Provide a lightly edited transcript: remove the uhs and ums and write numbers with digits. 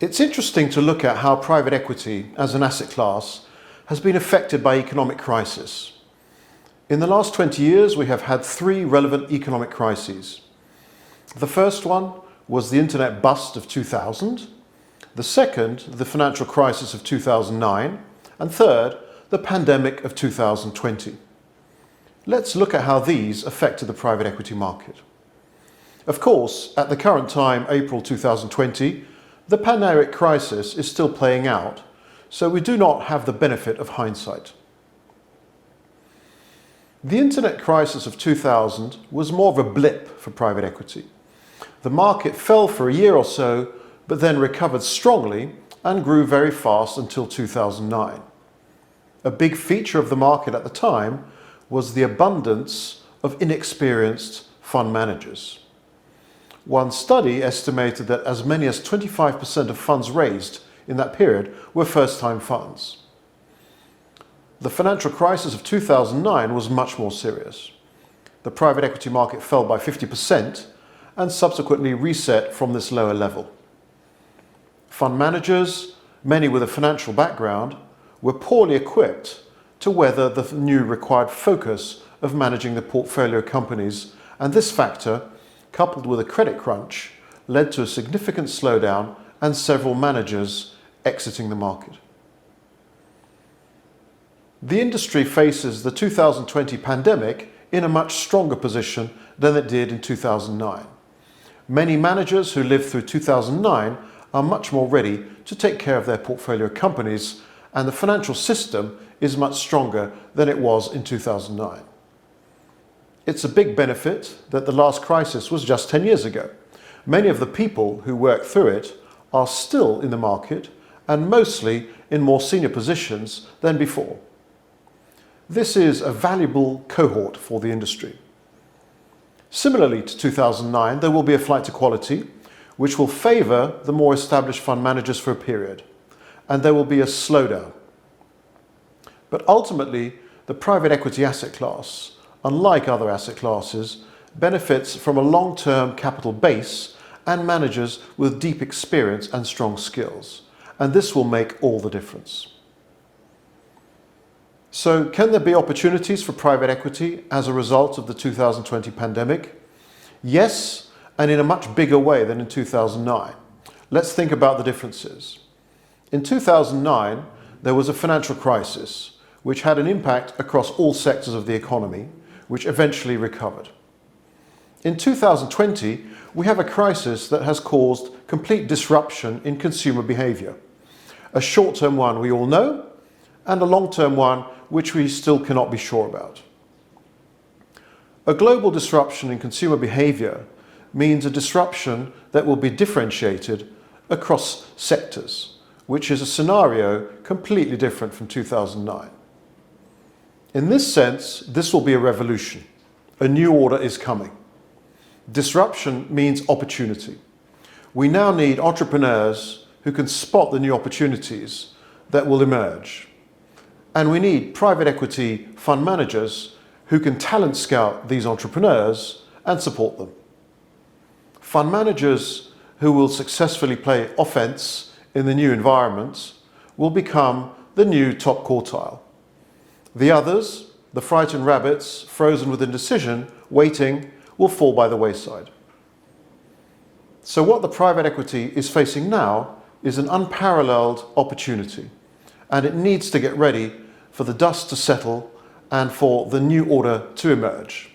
It's interesting to look at how private equity as an asset class has been affected by economic crisis. In the last 20 years, we have had three relevant economic crises. The first one was the internet bust of 2000, the second, the financial crisis of 2009, and third, the pandemic of 2020. Let's look at how these affected the private equity market. Of course, at the current time, April 2020, the pandemic crisis is still playing out, so we do not have the benefit of hindsight. The internet crisis of 2000 was more of a blip for private equity. The market fell for a year or so, but then recovered strongly and grew very fast until 2009. A big feature of the market at the time was the abundance of inexperienced fund managers. One study estimated that as many as 25% of funds raised in that period were first-time funds. The financial crisis of 2009 was much more serious. The private equity market fell by 50% and subsequently reset from this lower level. Fund managers, many with a financial background, were poorly equipped to weather the new required focus of managing the portfolio companies, and this factor, coupled with a credit crunch, led to a significant slowdown and several managers exiting the market. The industry faces the 2020 pandemic in a much stronger position than it did in 2009. Many managers who lived through 2009 are much more ready to take care of their portfolio companies, and the financial system is much stronger than it was in 2009. It's a big benefit that the last crisis was just 10 years ago. Many of the people who worked through it are still in the market and mostly in more senior positions than before. This is a valuable cohort for the industry. Similarly to 2009, there will be a flight to quality, which will favour the more established fund managers for a period, and there will be a slowdown. But ultimately, the private equity asset class, unlike other asset classes, benefits from a long-term capital base and managers with deep experience and strong skills, and this will make all the difference. So, can there be opportunities for private equity as a result of the 2020 pandemic? Yes, and in a much bigger way than in 2009. Let's think about the differences. In 2009, there was a financial crisis which had an impact across all sectors of the economy, which eventually recovered. In 2020, we have a crisis that has caused complete disruption in consumer behaviour. A short-term one we all know, and a long-term one which we still cannot be sure about. A global disruption in consumer behaviour means a disruption that will be differentiated across sectors, which is a scenario completely different from 2009. In this sense, this will be a revolution. A new order is coming. Disruption means opportunity. We now need entrepreneurs who can spot the new opportunities that will emerge. And we need private equity fund managers who can talent scout these entrepreneurs and support them. Fund managers who will successfully play offense in the new environment will become the new top quartile. The others, the frightened rabbits, frozen with indecision, waiting, will fall by the wayside. So what the private equity is facing now is an unparalleled opportunity, and it needs to get ready for the dust to settle and for the new order to emerge.